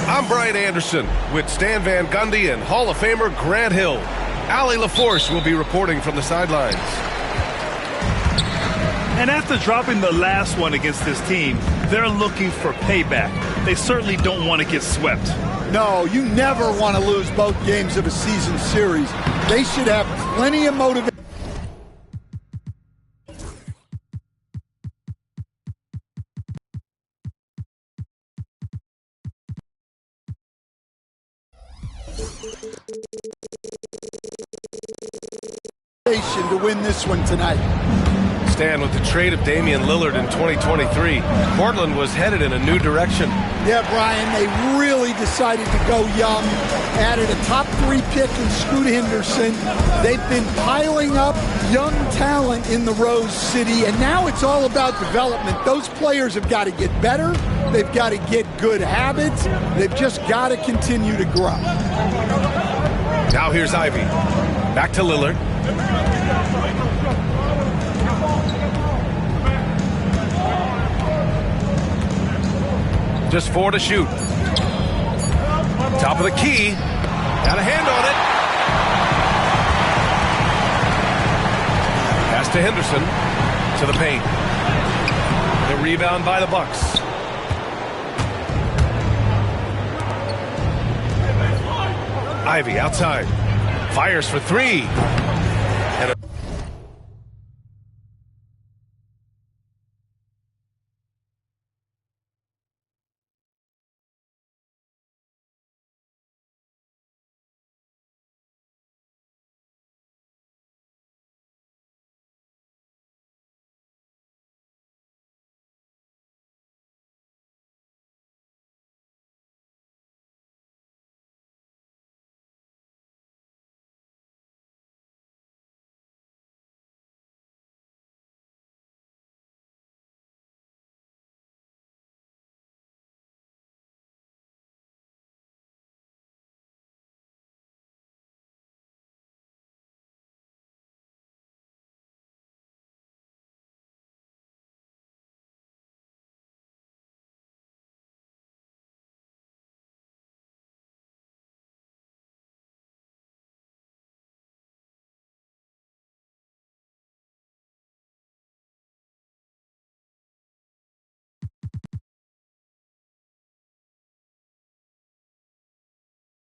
I'm Brian Anderson with Stan Van Gundy and Hall of Famer Grant Hill. Allie LaForce will be reporting from the sidelines. And after dropping the last one against this team, they're looking for payback. They certainly don't want to get swept. No, you never want to lose both games of a season series. They should have plenty of motivation. To win this one tonight. Stan, with the trade of Damian Lillard in 2023, Portland was headed in a new direction. Yeah, Brian, they really decided to go young, added a top 3 pick in Scoot Henderson. They've been piling up young talent in the Rose City, and now it's all about development. Those players have got to get better. They've got to get good habits. They've just got to continue to grow. Now here's Ivy. Back to Lillard. Just 4 to shoot. Top of the key. Got a hand on it. Pass to Henderson. To the paint. The rebound by the Bucks. Ivy outside. Fires for 3. And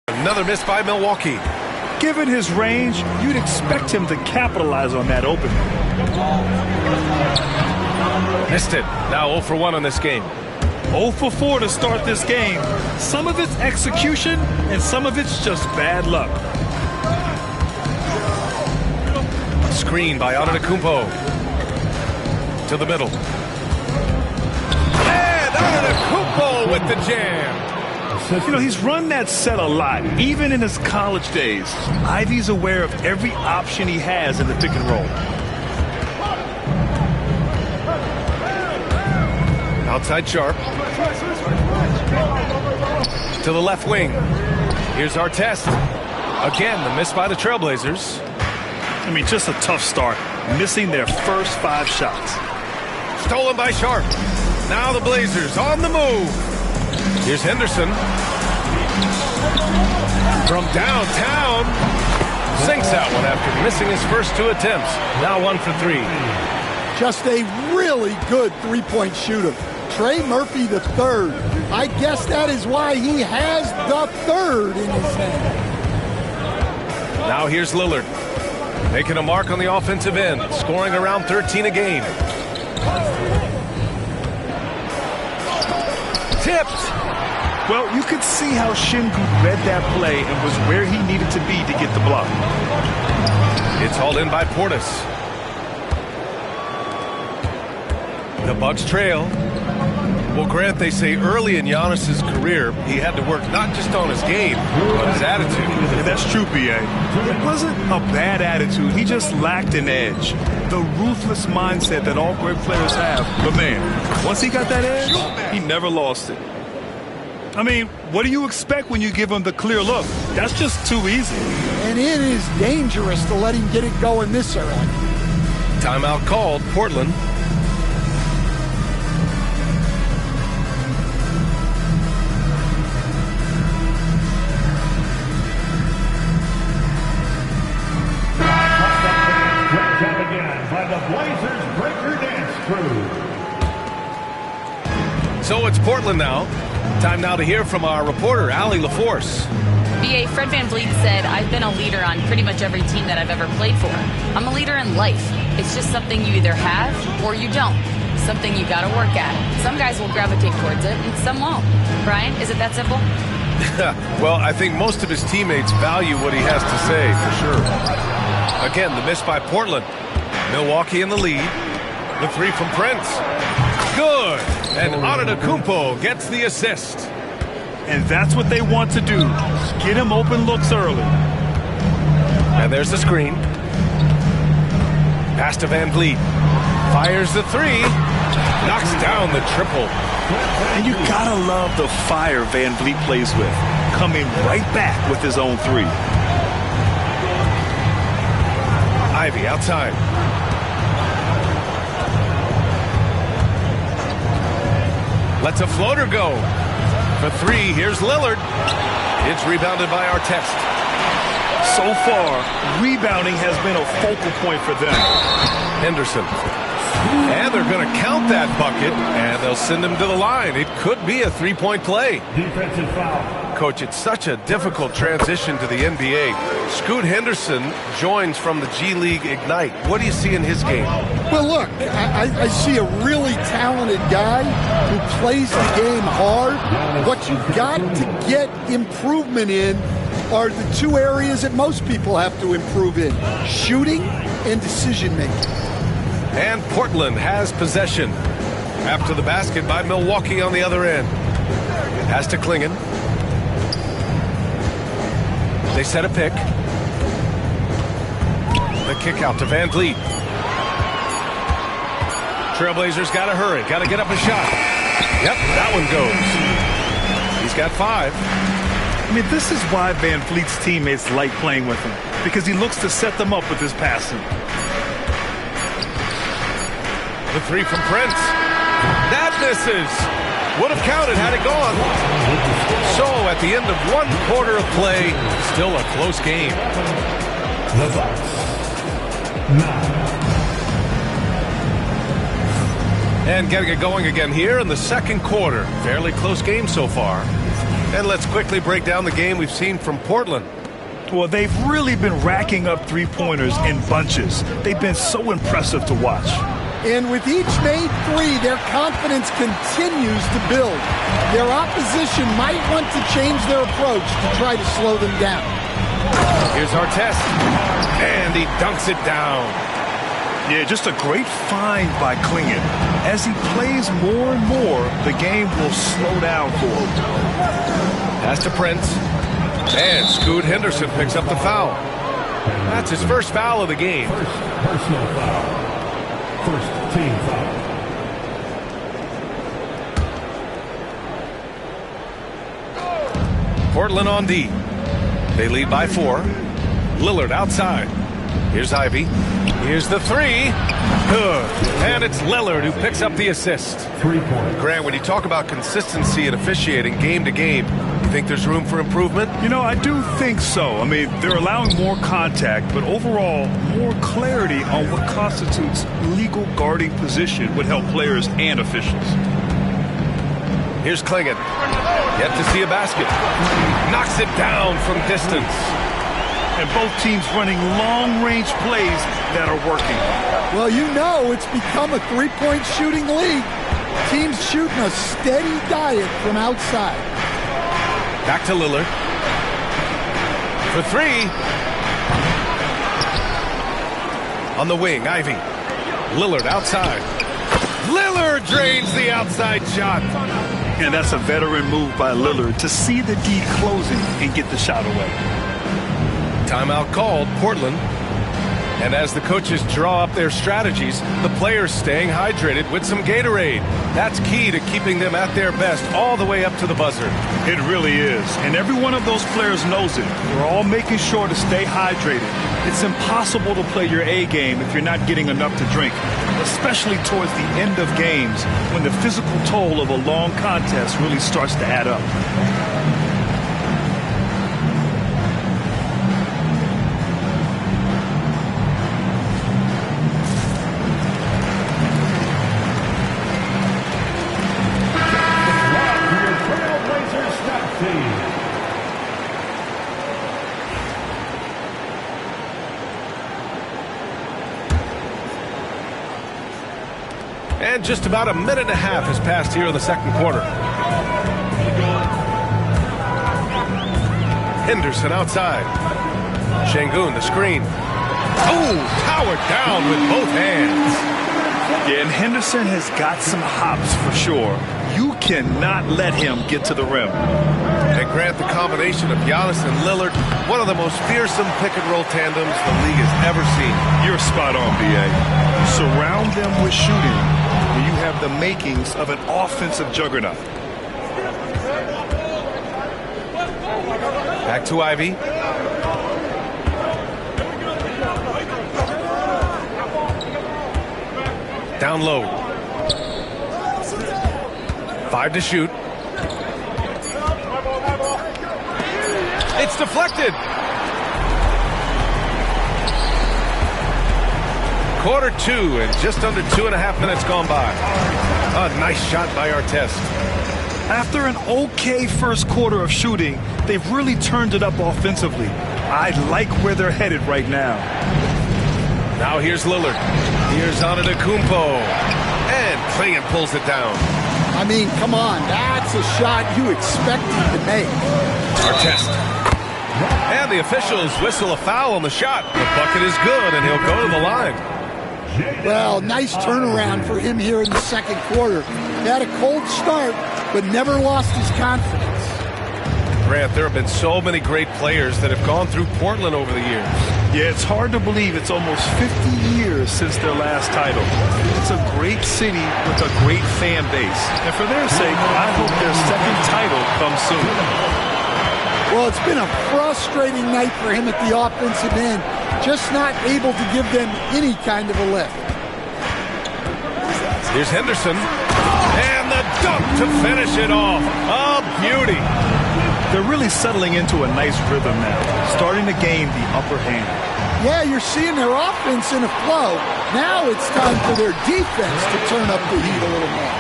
another miss by Milwaukee. Given his range, you'd expect him to capitalize on that opening. Missed it. Now 0 for 1 on this game. 0 for 4 to start this game. Some of it's execution, and some of it's just bad luck. Screen by Antetokounmpo. To the middle. And Antetokounmpo with the jam. You know, he's run that set a lot, even in his college days. Ivy's aware of every option he has in the pick and roll. Outside Sharp. To the left wing. Here's Artest. Again, the miss by the Trailblazers. I mean, just a tough start, missing their first 5 shots. Stolen by Sharp. Now the Blazers on the move. Here's Henderson. From downtown. Sinks that one after missing his first 2 attempts. Now 1 for 3. Just a really good three-point shooter. Trey Murphy III. I guess that is why he has the 3rd in his hand. Now here's Lillard. Making a mark on the offensive end. Scoring around 13 a game. Tipped. Well, you could see how Shingu read that play and was where he needed to be to get the block. It's hauled in by Portis. The Bucks trail. Well, Grant, they say early in Giannis's career, he had to work not just on his game, but his attitude. Yeah, that's true, B.A. It wasn't a bad attitude. He just lacked an edge. The ruthless mindset that all great players have. But, man, once he got that edge, he never lost it. I mean, what do you expect when you give him the clear look? That's just too easy. And it is dangerous to let him get it going this early. Timeout called, Portland. So it's Portland now. Time now to hear from our reporter, Allie LaForce. BA, Fred VanVleet said, I've been a leader on pretty much every team that I've ever played for. I'm a leader in life. It's just something you either have or you don't. Something you got to work at. Some guys will gravitate towards it and some won't. Brian, is it that simple? Well, I think most of his teammates value what he has to say, for sure. Again, the miss by Portland. Milwaukee in the lead. The three from Prince. Good. And Antetokounmpo gets the assist. And that's what they want to do. Get him open looks early. And there's the screen. Pass to VanVleet. Fires the three. Knocks down the triple. And you gotta love the fire VanVleet plays with. Coming right back with his own three. Ivy outside. Lets a floater go. For three, here's Lillard. It's rebounded by Artest. So far, rebounding has been a focal point for them. Henderson. And they're going to count that bucket, and they'll send him to the line. It could be a three-point play. Defensive foul. Coach, it's such a difficult transition to the NBA. Scoot Henderson joins from the G League Ignite. What do you see in his game? Well, look, I see a really talented guy who plays the game hard. What you've got to get improvement in are the two areas that most people have to improve in: shooting and decision-making. And Portland has possession. After the basket by Milwaukee on the other end. Has to Klingon. They set a pick. The kick out to VanVleet. Trailblazers got to hurry. Got to get up a shot. Yep, that one goes. He's got five. I mean, this is why VanVleet's teammates like playing with him. Because he looks to set them up with his passing. The three from Prince. That misses. Would have counted had it gone. So at the end of one quarter of play, still a close game. The Bucks. 9. And getting it going again here in the second quarter. Fairly close game so far. And let's quickly break down the game we've seen from Portland. Well, they've really been racking up three-pointers in bunches. They've been so impressive to watch. And with each made three, their confidence continues to build. Their opposition might want to change their approach to try to slow them down. Here's Artest. And he dunks it down. Yeah, just a great find by Klingon. As he plays more and more, the game will slow down for him. Pass to Prince. And Scoot Henderson picks up the foul. That's his first foul of the game. First personal foul. First team foul. Portland on D. They lead by 4. Lillard outside. Here's Ivy. Here's the three. Good. And it's Lillard who picks up the assist. 3 points. Grant, when you talk about consistency and officiating game to game, you think there's room for improvement? You know, I do think so. I mean, they're allowing more contact, but overall, more clarity on what constitutes legal guarding position would help players and officials. Here's Klingon. Yet to see a basket. Knocks it down from distance. And both teams running long-range plays that are working. Well, you know it's become a three-point shooting league. Teams shooting a steady diet from outside. Back to Lillard. For three. On the wing, Ivy. Lillard outside. Lillard drains the outside shot. And that's a veteran move by Lillard to see the D closing and get the shot away. Timeout called, Portland. And as the coaches draw up their strategies, the players staying hydrated with some Gatorade. That's key to keeping them at their best all the way up to the buzzer. It really is. And every one of those players knows it. We're all making sure to stay hydrated. It's impossible to play your A game if you're not getting enough to drink, especially towards the end of games when the physical toll of a long contest really starts to add up. And just about a minute and a half has passed here in the second quarter. Henderson outside. Şengün, the screen. Oh, powered down with both hands. Yeah, and Henderson has got some hops for sure. You cannot let him get to the rim. And Grant, the combination of Giannis and Lillard, one of the most fearsome pick-and-roll tandems the league has ever seen. You're spot on, B.A. Surround them with shooting, and you have the makings of an offensive juggernaut. Back to Ivy. Down low. 5 to shoot. It's deflected. Quarter 2 and just under 2.5 minutes gone by. A nice shot by Artest. After an okay first quarter of shooting, they've really turned it up offensively. I like where they're headed right now. Now here's Lillard. Here's Antetokounmpo. And Klingon pulls it down. I mean, come on. That's a shot you expect him to make. Artest. And the officials whistle a foul on the shot. The bucket is good, and he'll go to the line. Well, nice turnaround for him here in the second quarter. He had a cold start, but never lost his confidence. Grant, there have been so many great players that have gone through Portland over the years. Yeah, it's hard to believe it's almost 50 years since their last title. It's a great city with a great fan base. And for their sake, I hope their second title comes soon. Well, it's been a frustrating night for him at the offensive end. Just not able to give them any kind of a lift. Here's Henderson. And the dunk to finish it off. A beauty. They're really settling into a nice rhythm now, starting to gain the upper hand. Yeah, you're seeing their offense in a flow. Now it's time for their defense to turn up the heat a little more.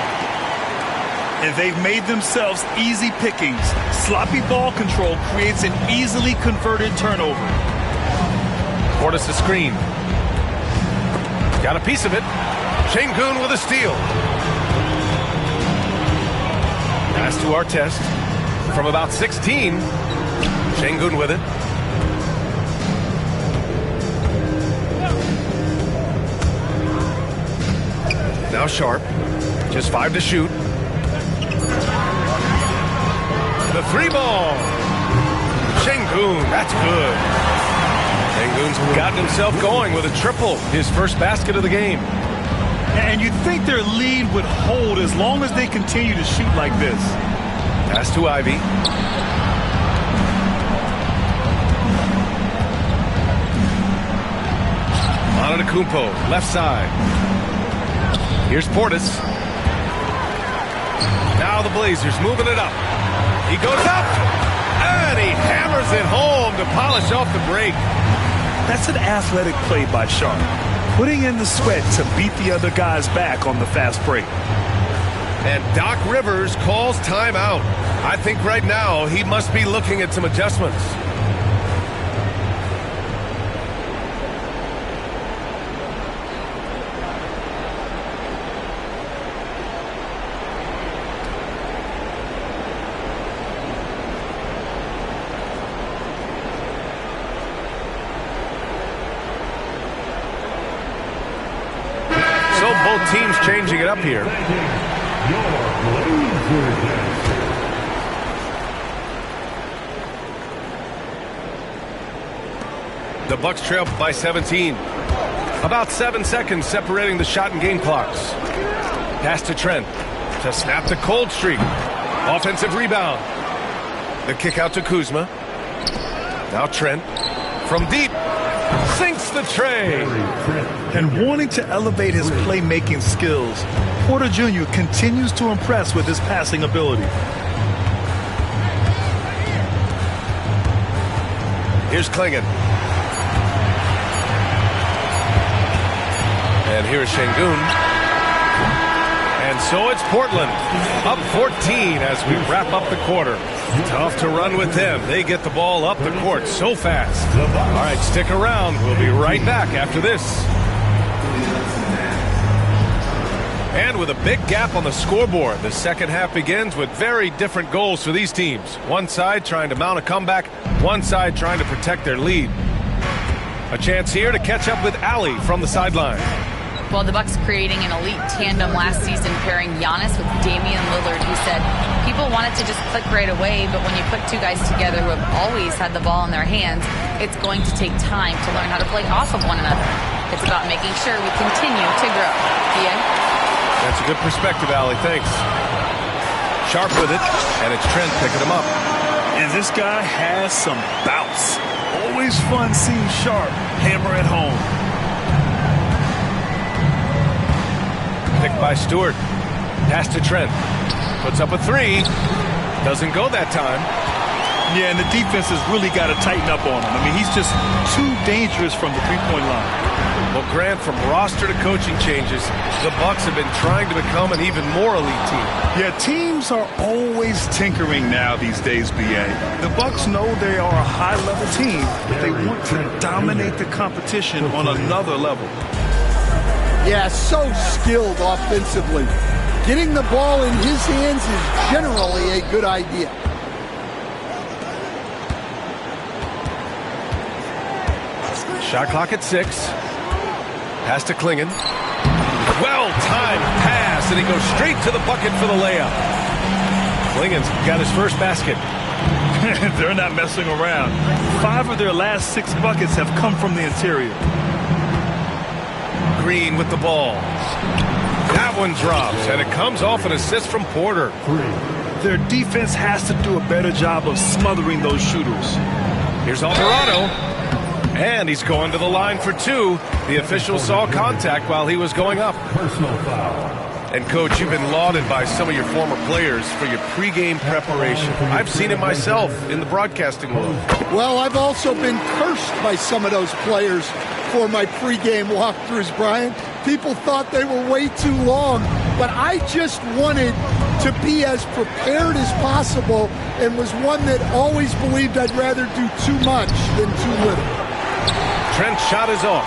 And they've made themselves easy pickings. Sloppy ball control creates an easily converted turnover. Portis a screen. Got a piece of it. Şengün with a steal. Pass to Artest. From about 16. Şengün with it. Now Sharp. Just 5 to shoot. The 3 ball. Şengün, that's good. Şengün's gotten himself going with a triple, his first basket of the game. And you'd think their lead would hold as long as they continue to shoot like this. Pass to Ivy. Antetokounmpo, left side. Here's Portis. Now the Blazers moving it up. He goes up, and he hammers it home to polish off the break. That's an athletic play by Sharp, putting in the sweat to beat the other guys back on the fast break. And Doc Rivers calls timeout. I think right now he must be looking at some adjustments. So both teams changing it up here. The Bucks trail by 17. About 7 seconds separating the shot and game clocks. Pass to Trent to snap the cold streak. Offensive rebound. The kick out to Kuzma. Now Trent from deep sinks the tray. And wanting to elevate his playmaking skills, Porter Jr. continues to impress with his passing ability. Here's Klingon. And here's Şengün. And so it's Portland, up 14 as we wrap up the quarter. Tough to run with them. They get the ball up the court so fast. All right, stick around. We'll be right back after this. And with a big gap on the scoreboard, the second half begins with very different goals for these teams. One side trying to mount a comeback, one side trying to protect their lead. A chance here to catch up with Allie from the sideline. Well, the Bucks creating an elite tandem last season, pairing Giannis with Damian Lillard, who said people want it to just click right away, but when you put two guys together who have always had the ball in their hands, it's going to take time to learn how to play off of one another. It's about making sure we continue to grow. BA? That's a good perspective, Allie. Thanks. Sharp with it, and it's Trent picking him up. And this guy has some bounce. Always fun seeing Sharp hammer at home. Picked by Stewart. Pass to Trent. Puts up a three. Doesn't go that time. Yeah, and the defense has really got to tighten up on him. I mean, he's just too dangerous from the three-point line. Well, Grant, from roster to coaching changes, the Bucks have been trying to become an even more elite team. Yeah, teams are always tinkering now these days, BA. The Bucks know they are a high-level team, but they want to dominate the competition on another level. Yeah, so skilled offensively. Getting the ball in his hands is generally a good idea. Shot clock at 6. Pass to Klingon. Well-timed pass, and he goes straight to the bucket for the layup. Klingon's got his first basket. They're not messing around. 5 of their last 6 buckets have come from the interior. Green with the ball. That one drops, and it comes off an assist from Porter. Their defense has to do a better job of smothering those shooters. Here's Alvarado. And he's going to the line for 2. The official saw contact while he was going up. Personal foul. And, Coach, you've been lauded by some of your former players for your pregame preparation. I've seen it myself in the broadcasting world. Well, I've also been cursed by some of those players for my pregame walkthroughs, Brian. People thought they were way too long, but I just wanted to be as prepared as possible and was one that always believed I'd rather do too much than too little. Trent's shot is off.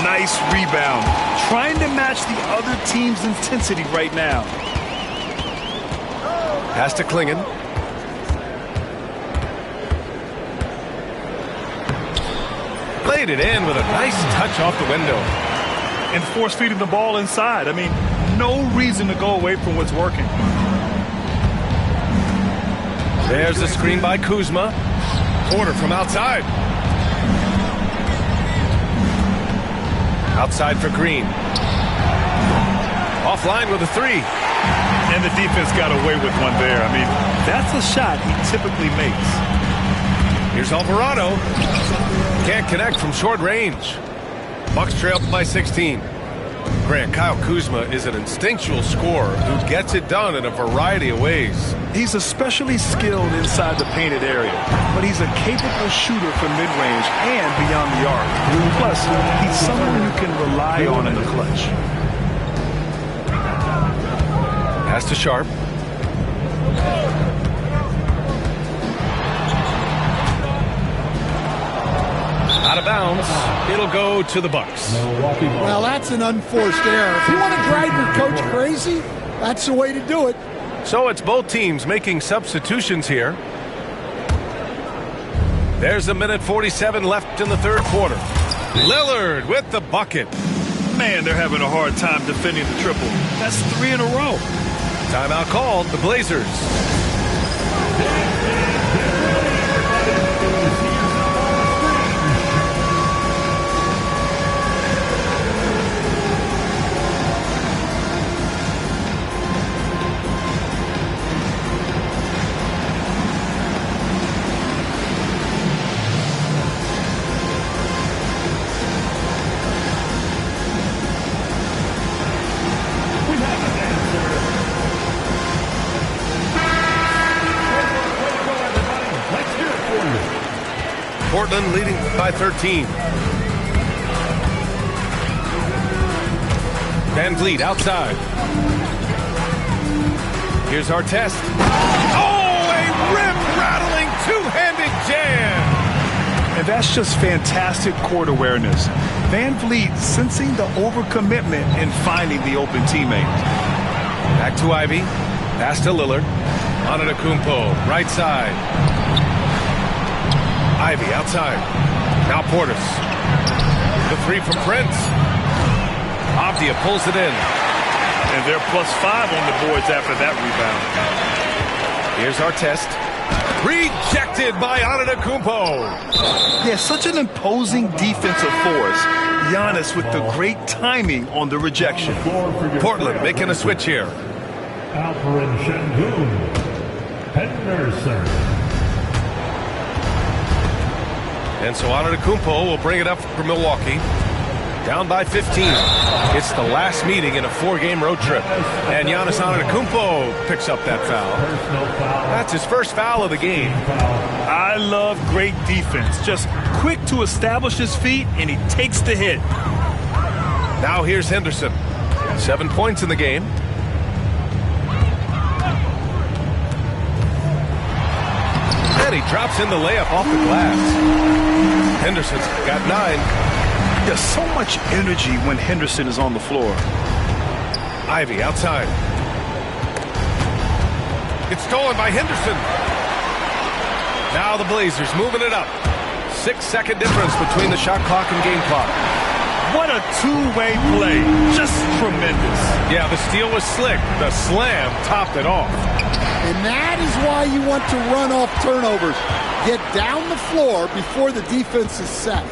Nice rebound. Trying to match the other team's intensity right now. Pass to Klingon. Laid it in with a nice touch off the window. And force feeding the ball inside. I mean, no reason to go away from what's working. There's the screen by Kuzma. Porter from outside. Outside for Green. Offline with a 3. And the defense got away with one there. I mean, that's a shot he typically makes. Here's Alvarado. Can't connect from short range. Bucks trail by 16. Grant, Kyle Kuzma is an instinctual scorer who gets it done in a variety of ways. He's especially skilled inside the painted area, but he's a capable shooter from mid-range and beyond the arc. Plus, he's someone you can rely on in the clutch. Pass to Sharp. Out of bounds. It'll go to the Bucks. Well, that's an unforced error. If you want to drive your coach crazy, that's the way to do it. So it's both teams making substitutions here. There's a minute 47 left in the third quarter. Lillard with the bucket. Man, they're having a hard time defending the triple. That's 3 in a row. Timeout called, the Blazers. Portland leading by 13. Van Vliet outside. Here's Artest. Oh, a rim-rattling two-handed jam! And that's just fantastic court awareness. Van Vliet sensing the overcommitment and finding the open teammate. Back to Ivy. Pass to Lillard. Antetokounmpo, right side. Ivy outside. Now Portis. The three from Prince. Avdia pulls it in. And they're +5 on the boards after that rebound. Here's our test. Rejected by Antetokounmpo. Yeah, such an imposing defensive force. Giannis with the great timing on the rejection. Portland making a switch here. Alperen Şengün, Henderson. And so Antetokounmpo will bring it up for Milwaukee. Down by 15. It's the last meeting in a 4-game road trip. And Giannis Antetokounmpo picks up that foul. That's his first foul of the game. I love great defense. Just quick to establish his feet, and he takes the hit. Now here's Henderson. 7 points in the game. And he drops in the layup off the glass. Henderson's got 9. There's so much energy when Henderson is on the floor. Ivy outside. It's stolen by Henderson. Now the Blazers moving it up. 6-second difference between the shot clock and game clock. What a two-way play. Just tremendous. Yeah, the steal was slick. The slam topped it off. And that is why you want to run off turnovers. Get down the floor before the defense is set.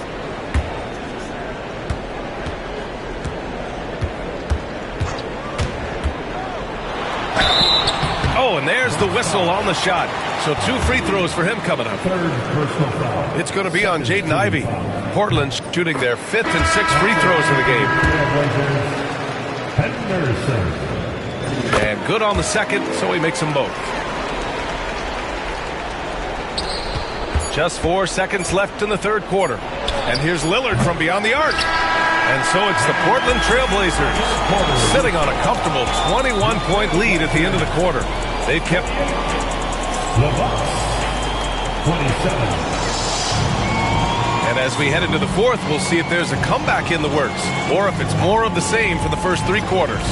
Oh, and there's the whistle on the shot. So 2 free throws for him coming up. Third personal foul. It's going to be on Jaden Ivey. Portland shooting their 5th and 6th free throws of the game. Henderson. And good on the second, so he makes them both. Just 4 seconds left in the third quarter. And here's Lillard from beyond the arc. And so it's the Portland Trailblazers sitting on a comfortable 21-point lead at the end of the quarter. They've kept The Bucks, 27. And as we head into the fourth, we'll see if there's a comeback in the works or if it's more of the same for the first 3 quarters.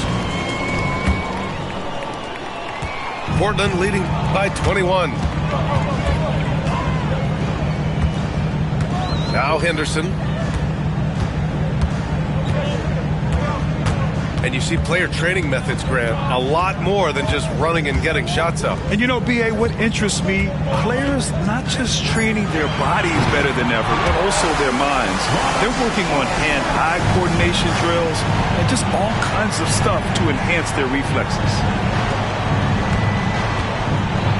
Portland leading by 21. Now Henderson. And you see player training methods, Grant, a lot more than just running and getting shots up. And you know, B.A., what interests me, players not just training their bodies better than ever, but also their minds. They're working on hand-eye coordination drills and just all kinds of stuff to enhance their reflexes.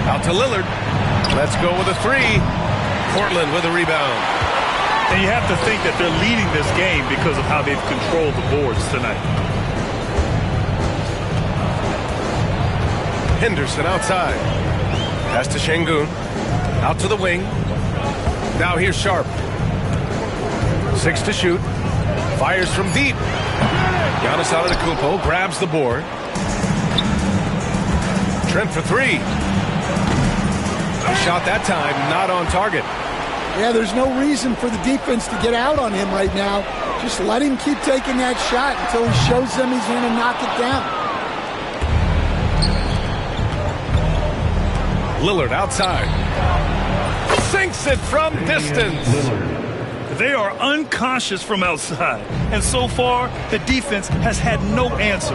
Out to Lillard. Let's go with a 3. Portland with a rebound. And you have to think that they're leading this game because of how they've controlled the boards tonight. Henderson outside. Pass to Şengün. Out to the wing. Now here's Sharp. 6 to shoot. Fires from deep. Giannis Antetokounmpo grabs the board. Trent for 3. A shot that time, not on target. Yeah, there's no reason for the defense to get out on him right now. Just let him keep taking that shot until he shows them he's going to knock it down. Lillard outside. Sinks it from distance. They are unconscious from outside. And so far, the defense has had no answer.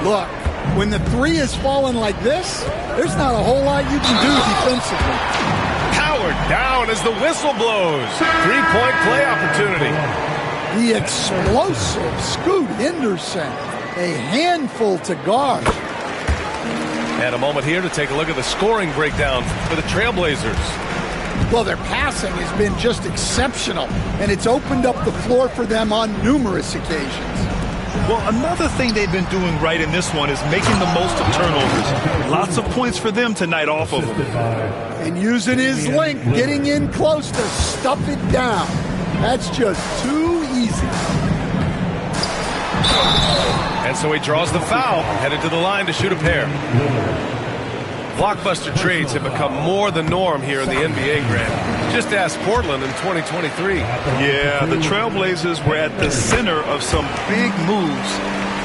Look, when the 3 is falling like this, there's not a whole lot you can do defensively. Powered down as the whistle blows. 3-point play opportunity. The explosive Scoot Henderson, a handful to guard. And a moment here to take a look at the scoring breakdown for the Trailblazers. Well, their passing has been just exceptional, and it's opened up the floor for them on numerous occasions. Well, another thing they've been doing right in this one is making the most of turnovers. Lots of points for them tonight off of them. And using his length, getting in close to stuff it down. That's just too easy. And so he draws the foul, headed to the line to shoot a pair. Blockbuster trades have become more the norm here in the NBA, Grant. Just ask Portland in 2023. Yeah, the Trailblazers were at the center of some big moves,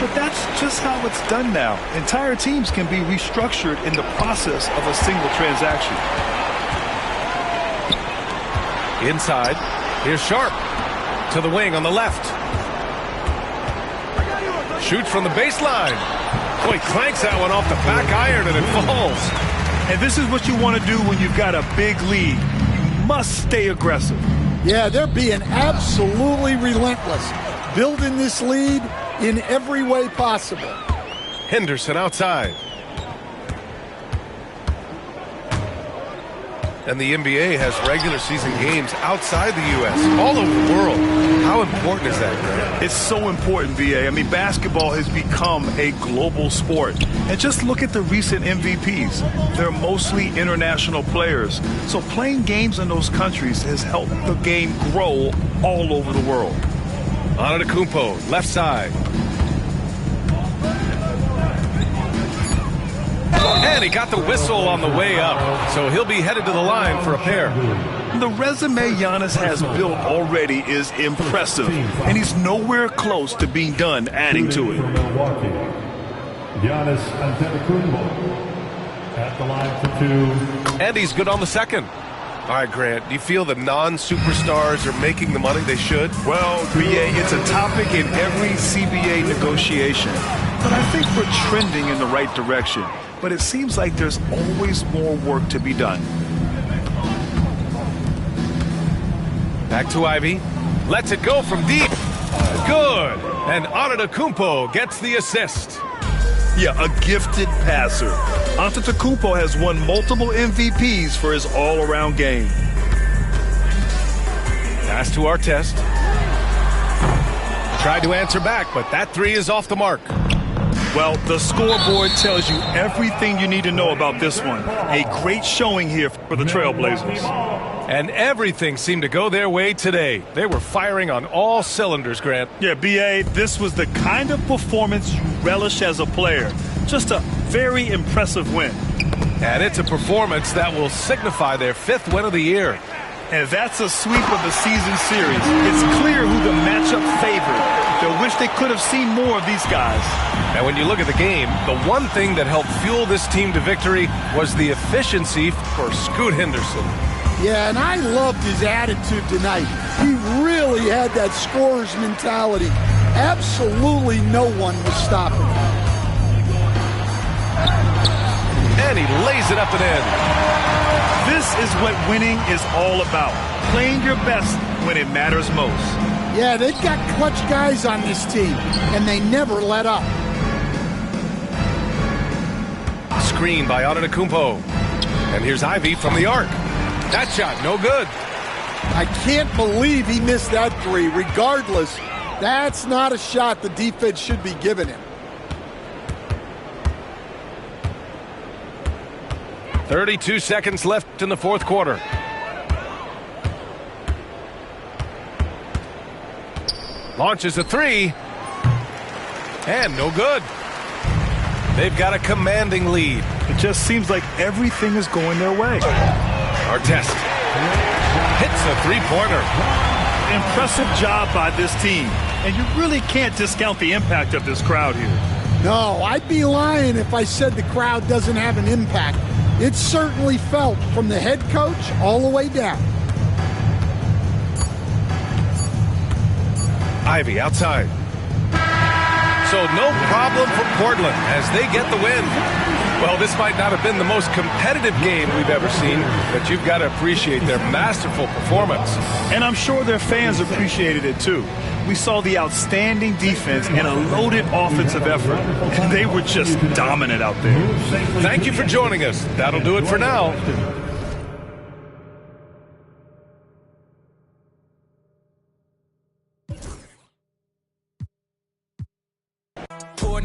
but that's just how it's done now. Entire teams can be restructured in the process of a single transaction. Inside, here's Sharp to the wing on the left. Shoots from the baseline. Boy, clanks that one off the back iron and it falls. And this is what you want to do when you've got a big lead. You must stay aggressive. Yeah, they're being absolutely relentless, building this lead in every way possible. Henderson outside. And the NBA has regular season games outside the U.S., all over the world. How important is that, Grant? It's so important, VA. I mean, basketball has become a global sport. And just look at the recent MVPs. They're mostly international players. So playing games in those countries has helped the game grow all over the world. Antetokounmpo, left side. And he got the whistle on the way up, so he'll be headed to the line for a pair. The resume Giannis has built already is impressive, and he's nowhere close to being done adding to it. Giannis Antetokounmpo at the line for two. And he's good on the second. All right, Grant, do you feel the non-superstars are making the money they should? Well, BA, it's a topic in every CBA negotiation. But I think we're trending in the right direction. But it seems like there's always more work to be done. Back to Ivy. Lets it go from deep. Good. And Antetokounmpo gets the assist. Yeah, a gifted passer. Antetokounmpo has won multiple MVPs for his all-around game. Pass to Artest. Tried to answer back, but that three is off the mark. Well, the scoreboard tells you everything you need to know about this one. A great showing here for the Trailblazers. And everything seemed to go their way today. They were firing on all cylinders, Grant. Yeah, B.A., this was the kind of performance you relish as a player. Just a very impressive win. And it's a performance that will signify their 5th win of the year. And that's a sweep of the season series. It's clear who the matchup favored. They'll wish they could have seen more of these guys. And when you look at the game, the one thing that helped fuel this team to victory was the efficiency for Scoot Henderson. Yeah, and I loved his attitude tonight. He really had that scorer's mentality. Absolutely no one was stopping him. And he lays it up and in. This is what winning is all about. Playing your best when it matters most. Yeah, they've got clutch guys on this team, and they never let up. Screen by Antetokounmpo. And here's Ivy from the arc. That shot, no good. I can't believe he missed that three. Regardless, that's not a shot the defense should be giving him. 32 seconds left in the 4th quarter. Launches a three. And no good. They've got a commanding lead. It just seems like everything is going their way. Artest hits a three-pointer. Impressive job by this team. And you really can't discount the impact of this crowd here. No, I'd be lying if I said the crowd doesn't have an impact. It's certainly felt from the head coach all the way down. Ivy outside. So no problem for Portland as they get the win. Well, this might not have been the most competitive game we've ever seen, but you've got to appreciate their masterful performance. And I'm sure their fans appreciated it too. We saw the outstanding defense and a loaded offensive effort. And they were just dominant out there. Thank you for joining us. That'll do it for now.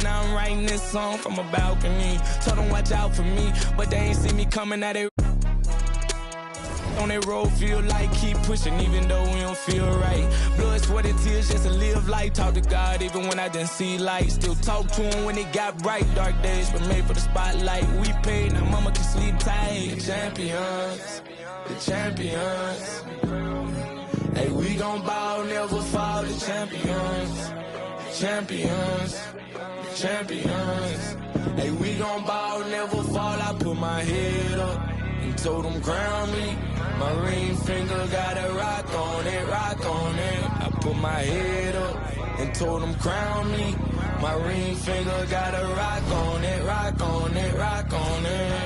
Now I'm writing this song from a balcony. Told them watch out for me, but they ain't see me coming at it. On that road, feel like keep pushing, even though we don't feel right. Blood, sweat, and tears just to live life. Talk to God even when I didn't see light. Still talk to him when it got bright. Dark days were made for the spotlight. We paid, now mama can sleep tight. Champions. the champions. Hey, we gon' ball, never fall, the champions. Champions, champions. Hey, we gon' ball, never fall. I put my head up and told them crown me. My ring finger got a rock on it, rock on it. I put my head up and told them crown me. My ring finger got a rock on it, rock on it, rock on it.